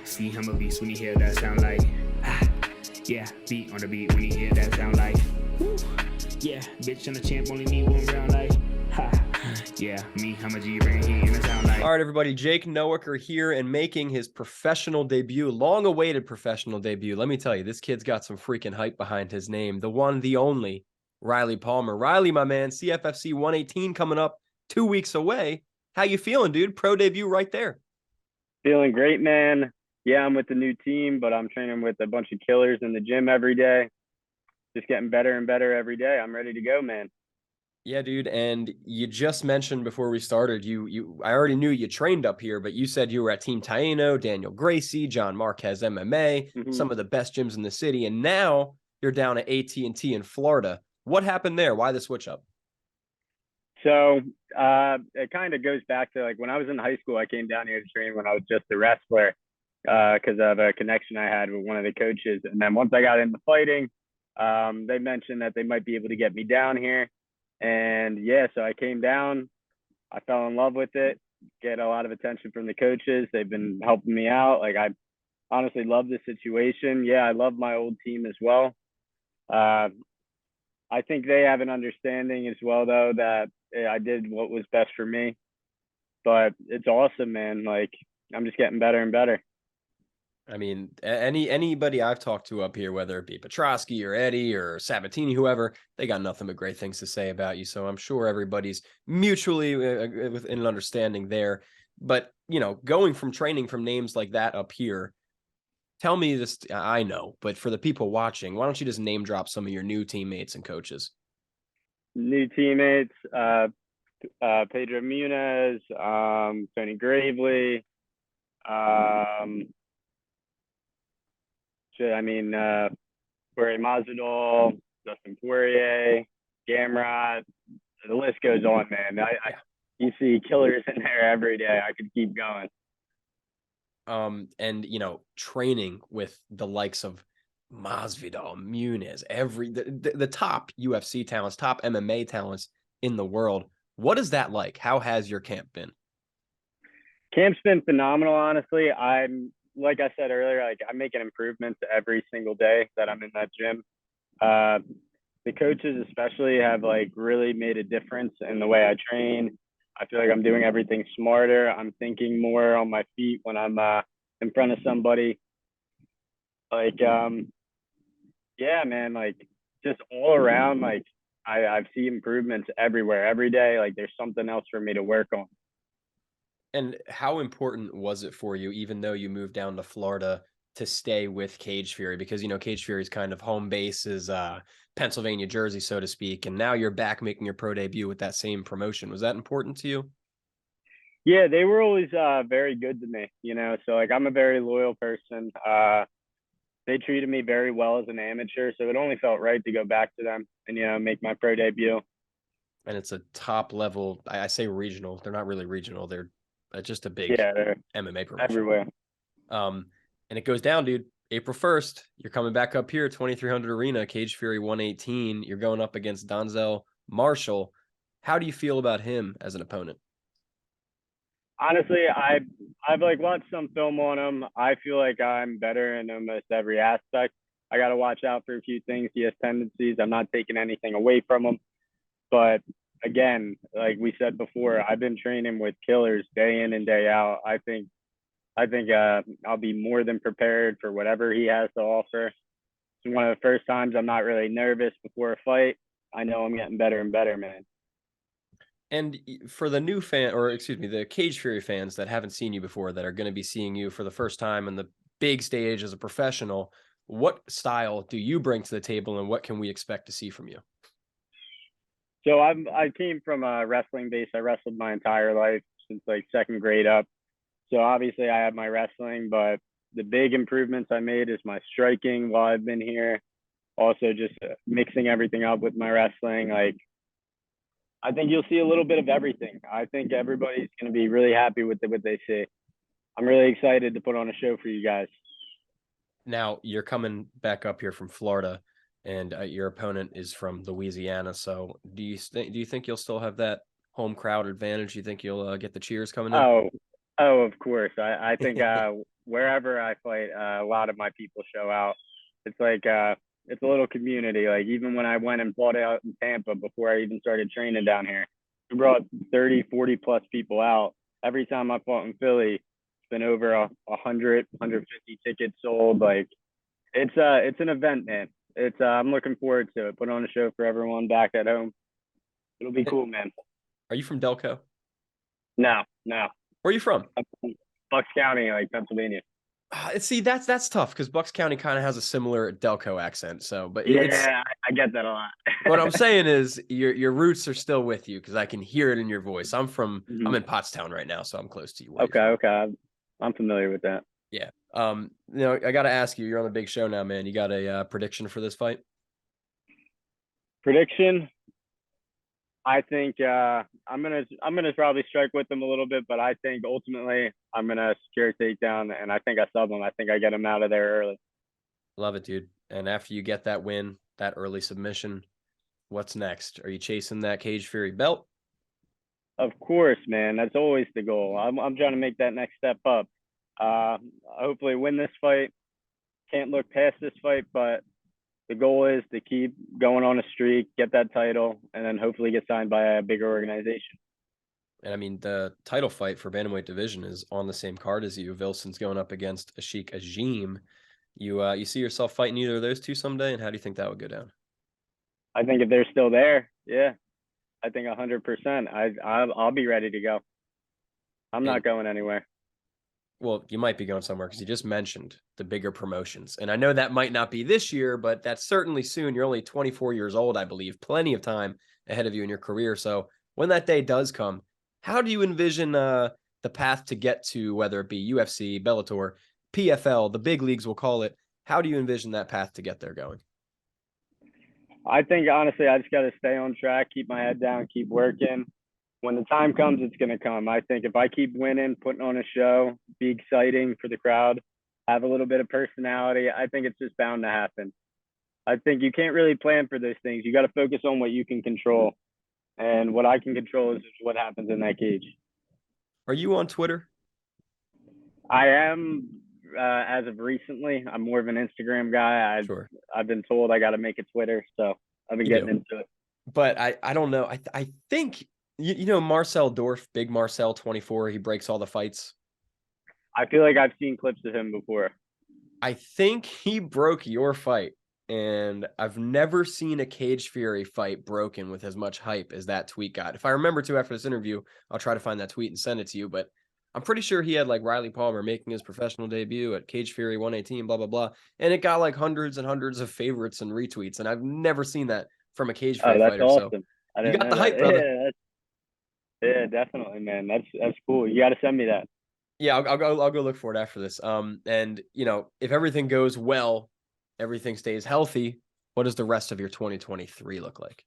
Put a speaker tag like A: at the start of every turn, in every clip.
A: See him a beast when he hear that sound like. Yeah, beat on the beat when he hear that sound like. Woo. Yeah, bitch and the champ only need one round like. Yeah, me, I'm a G bring heat in the sound like.
B: All right, everybody, Jake Noecker here and making his professional debut, long-awaited professional debut. Let me tell you, this kid's got some freaking hype behind his name. The one, the only, Riley Palmer. Riley, my man, CFFC 118 coming up 2 weeks away. How you feeling, dude? Pro debut right there.
C: Feeling great, man. Yeah, I'm with the new team, but I'm training with a bunch of killers in the gym every day. Just getting better and better every day. I'm ready to go, man.
B: Yeah, dude. And you just mentioned before we started, I already knew you trained up here, but you said you were at Team Taino, Daniel Gracie, John Marquez MMA, some of the best gyms in the city, and now you're down at AT&T in Florida. What happened there? Why the switch up?
C: So it kind of goes back to like when I was in high school. I came down here to train when I was just a wrestler because of a connection I had with one of the coaches. And then once I got into fighting, they mentioned that they might be able to get me down here. And yeah, so I came down. I fell in love with it. Get a lot of attention from the coaches. They've been helping me out. Like I honestly love the situation. Yeah, I love my old team as well. I think they have an understanding as well, though, that I did what was best for me. But it's awesome, man. Like I'm just getting better and better.
B: I mean, anybody I've talked to up here, whether it be Petrosky or Eddie or Sabatini, whoever, they got nothing but great things to say about you. So I'm sure everybody's mutually within an understanding there. But, you know, going from training from names like that up here, tell me this, I know, but for the people watching, why don't you just name drop some of your new teammates and coaches?
C: New teammates, Pedro Muniz, Tony Gravely, Jorge Masvidal, Dustin Poirier, Gamrot. The list goes on, man. You see killers in there every day. I could keep going.
B: And you know, training with the likes of Masvidal, Muniz, the top UFC talents, top MMA talents in the world. What is that like? How has your camp been?
C: Camp's been phenomenal, honestly. Like I said earlier, like I'm making improvements every single day that I'm in that gym. The coaches especially have like really made a difference in the way I train. I feel like I'm doing everything smarter. I'm thinking more on my feet when I'm in front of somebody. Like, yeah, man, like just all around, like I've seen improvements everywhere, every day. Like there's something else for me to work on.
B: And how important was it for you, even though you moved down to Florida, to stay with Cage Fury? Because, you know, Cage Fury's kind of home base is Pennsylvania, Jersey, so to speak. And now you're back making your pro debut with that same promotion. Was that important to you?
C: Yeah, they were always very good to me, you know. So like I'm a very loyal person. They treated me very well as an amateur, so it only felt right to go back to them and, you know, make my pro debut.
B: And it's a top level, I say regional. They're not really regional. They're just a big MMA promotion.
C: Everywhere.
B: And it goes down, dude. April 1st, you're coming back up here, 2300 Arena, Cage Fury 118. You're going up against Donzel Marshall. How do you feel about him as an opponent?
C: Honestly, I've like watched some film on him. I feel like I'm better in almost every aspect. I got to watch out for a few things. He has tendencies. I'm not taking anything away from him. But again, like we said before, I've been training with killers day in and day out. I think I'll be more than prepared for whatever he has to offer. It's one of the first times I'm not really nervous before a fight. I know I'm getting better and better, man.
B: And for the new fan, or excuse me, the Cage Fury fans that haven't seen you before, that are going to be seeing you for the first time in the big stage as a professional, what style do you bring to the table and what can we expect to see from you?
C: So I came from a wrestling base. I wrestled my entire life since like second grade up. So obviously I have my wrestling, but the big improvements I made is my striking while I've been here. Also just mixing everything up with my wrestling. Like I think you'll see a little bit of everything. I think everybody's going to be really happy with what they see. I'm really excited to put on a show for you guys.
B: Now you're coming back up here from Florida, and your opponent is from Louisiana. So do you think you'll still have that home crowd advantage? You think you'll get the cheers coming in?
C: Oh, Oh, of course. I think wherever I fight, a lot of my people show out. It's like it's a little community. Like even when I went and fought out in Tampa before I even started training down here, we brought 30, 40 plus people out. Every time I fought in Philly, it's been over 100, 150 tickets sold. Like it's an event, man. It's I'm looking forward to it. Put on a show for everyone back at home. It'll be cool, man.
B: Are you from Delco?
C: No, no.
B: Where are you from?
C: I'm from Bucks County, like Pennsylvania.
B: See, that's tough because Bucks County kind of has a similar Delco accent. So, but
C: Yeah,
B: it's
C: I get that a lot.
B: what I'm saying is your roots are still with you because I can hear it in your voice. I'm
C: Mhm.
B: in Pottstown right now, so I'm close to you.
C: Okay, okay. I'm familiar with that.
B: Yeah. I got to ask you. You're on the big show now, man. You got a prediction for this fight?
C: Prediction. I think I'm gonna probably strike with them a little bit, but I think ultimately I'm gonna secure a takedown, and I think I sub him. I think I get him out of there early.
B: Love it, dude. And after you get that win, that early submission, what's next? Are you chasing that Cage Fury belt?
C: Of course, man. That's always the goal. I'm trying to make that next step up. Hopefully win this fight. Can't look past this fight, but the goal is to keep going on a streak, get that title, and then hopefully get signed by a bigger organization.
B: And I mean, the title fight for bantamweight division is on the same card as you. Vilson's going up against Ashik Ajim. You see yourself fighting either of those two someday, and how do you think that would go down?
C: I think if they're still there, yeah, I think 100%. I'll be ready to go. I'm not going anywhere.
B: Well, you might be going somewhere because you just mentioned the bigger promotions. And I know that might not be this year, but that's certainly soon. You're only 24 years old, I believe. Plenty of time ahead of you in your career. So when that day does come, how do you envision the path to get to, whether it be UFC, Bellator, PFL, the big leagues we'll call it? How do you envision that path to get there going?
C: I think honestly, I just got to stay on track, keep my head down, keep working. When the time comes, it's going to come. I think if I keep winning, putting on a show, be exciting for the crowd, have a little bit of personality, I think it's just bound to happen. I think you can't really plan for those things. You got to focus on what you can control. And what I can control is what happens in that cage.
B: Are you on Twitter?
C: I am, as of recently. I'm more of an Instagram guy.
B: Sure.
C: I've been told I got to make a Twitter, so I've been getting into it.
B: But I don't know. I think you know Marcel Dorf, Big Marcel 24. He breaks all the fights.
C: I feel like I've seen clips of him before.
B: I think he broke your fight, and I've never seen a Cage Fury fight broken with as much hype as that tweet got. If I remember to after this interview, I'll try to find that tweet and send it to you. But I'm pretty sure he had like Riley Palmer making his professional debut at Cage Fury 118, blah, blah, blah. And it got like hundreds and hundreds of favorites and retweets. And I've never seen that from a Cage Fury fighter.
C: Awesome.
B: So you got the hype, brother.
C: Yeah, definitely, man. That's cool. You got to send me that.
B: Yeah, I'll go look for it after this. And you know, if everything goes well, everything stays healthy, what does the rest of your 2023 look like?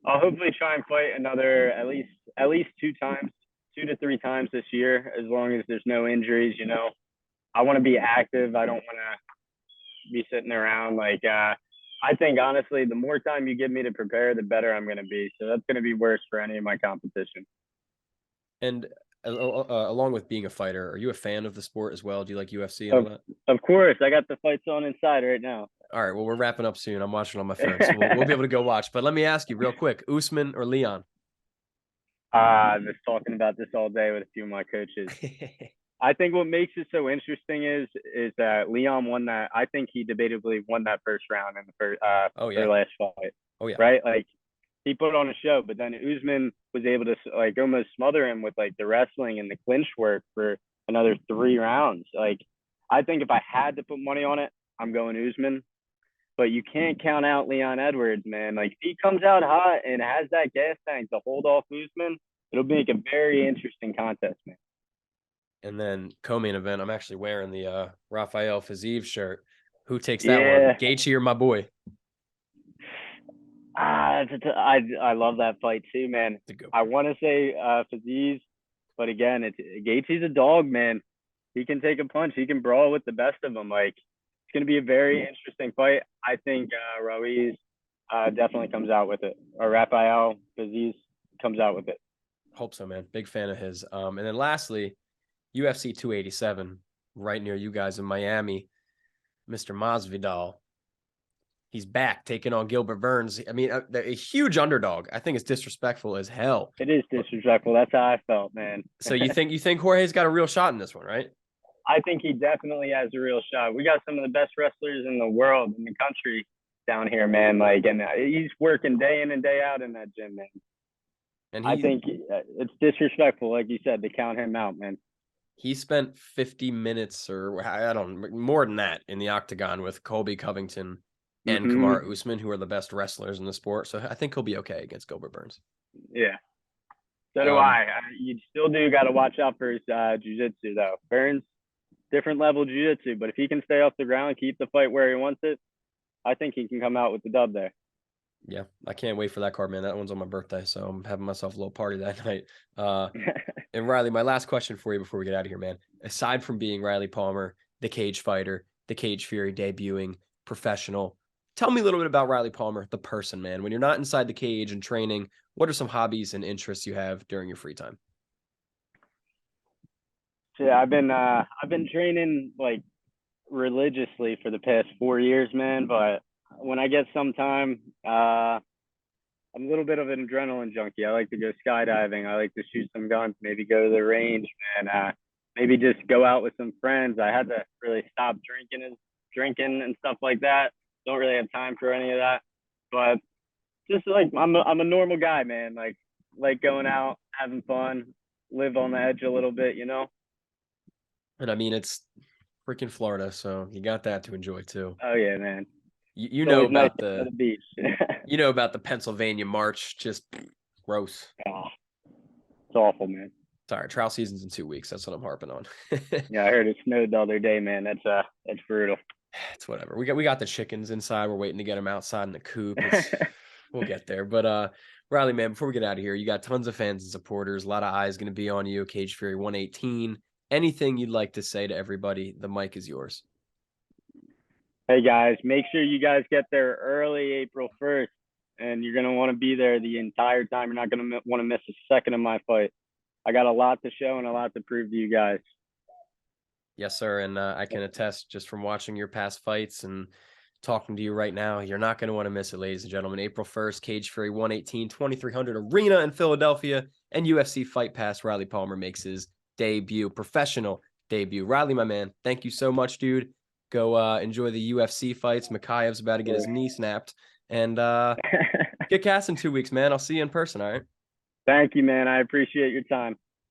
C: I'll hopefully try and fight another at least 2 to 3 times this year, as long as there's no injuries. You know, I want to be active. I don't want to be sitting around. I think honestly, the more time you give me to prepare, the better I'm going to be. So that's going to be worse for any of my competition.
B: And along with being a fighter, are you a fan of the sport as well? Do you like UFC and all that?
C: Of course. I got the fights on inside right now.
B: All right. Well, we're wrapping up soon. I'm watching on my phone, so we'll be able to go watch. But let me ask you real quick, Usman or Leon?
C: I've been talking about this all day with a few of my coaches. I think what makes it so interesting is that Leon won that. I think he debatably won that first round in the first their last fight.
B: Oh yeah.
C: Right? Like he put on a show, but then Usman was able to like almost smother him with like the wrestling and the clinch work for another 3 rounds. Like I think if I had to put money on it, I'm going Usman. But you can't count out Leon Edwards, man. Like if he comes out hot and has that gas tank to hold off Usman, it'll make a very interesting contest, man.
B: And then co-main event, I'm actually wearing the Rafael Fiziev shirt. Who takes that one? Gaethje or my boy?
C: I love that fight too, man. I want to say Fiziev, but again, Gaethje's a dog, man. He can take a punch. He can brawl with the best of them. Like it's going to be a very interesting fight. I think Ruiz definitely comes out with it, or Rafael Fiziev comes out with it.
B: Hope so, man. Big fan of his. And then lastly, UFC 287, right near you guys in Miami, Mr. Masvidal. He's back taking on Gilbert Burns. I mean, a huge underdog. I think it's disrespectful as hell.
C: It is disrespectful. That's how I felt, man.
B: So you think Jorge's got a real shot in this one, right?
C: I think he definitely has a real shot. We got some of the best wrestlers in the world, in the country down here, man. Like, and he's working day in and day out in that gym, man.
B: And
C: I think it's disrespectful, like you said, to count him out, man.
B: He spent 50 minutes or I don't more than that in the octagon with Colby Covington and Kamaru Usman, who are the best wrestlers in the sport. So I think he'll be okay against Gilbert Burns.
C: Yeah. So do I. You still do got to watch out for his jiu-jitsu, though. Burns, different level jiu-jitsu, but if he can stay off the ground, keep the fight where he wants it, I think he can come out with the dub there.
B: Yeah, I can't wait for that card, man. That one's on my birthday, so I'm having myself a little party that night. And Riley, my last question for you before we get out of here, man. Aside from being Riley Palmer, the cage fighter, the Cage Fury debuting, professional, tell me a little bit about Riley Palmer, the person, man. When you're not inside the cage and training, what are some hobbies and interests you have during your free time?
C: Yeah, I've been training like religiously for the past 4 years, man. But when I get some time, I'm a little bit of an adrenaline junkie. I like to go skydiving. I like to shoot some guns, maybe go to the range, and maybe just go out with some friends. I had to really stop drinking and stuff like that. Don't really have time for any of that. But just like I'm a normal guy, man. Like going out, having fun, live on the edge a little bit, you know.
B: And I mean, it's freaking Florida, so you got that to enjoy too.
C: Oh yeah, man.
B: You know about
C: the beach.
B: You know about the Pennsylvania March, just gross.
C: Oh, it's awful, man.
B: Sorry, trial season's in 2 weeks. That's what I'm harping on.
C: Yeah, I heard it snowed the other day, man. That's brutal.
B: It's whatever. We got the chickens inside. We're waiting to get them outside in the coop. We'll get there. But Riley, man, before we get out of here, you got tons of fans and supporters. A lot of eyes going to be on you. Cage Fury 118. Anything you'd like to say to everybody? The mic is yours.
C: Hey guys, make sure you guys get there early April 1st, and you're going to want to be there the entire time. You're not going to want to miss a second of my fight. I got a lot to show and a lot to prove to you guys.
B: Yes, sir. And I can attest just from watching your past fights and talking to you right now, you're not going to want to miss it, ladies and gentlemen. April 1st, Cage Fury 118, 2300 Arena in Philadelphia, and UFC Fight Pass. Riley Palmer makes his debut, professional debut. Riley, my man, thank you so much, dude. Go enjoy the UFC fights. Makhayev's about to get his knee snapped. And get cast in 2 weeks, man. I'll see you in person, all right?
C: Thank you, man. I appreciate your time.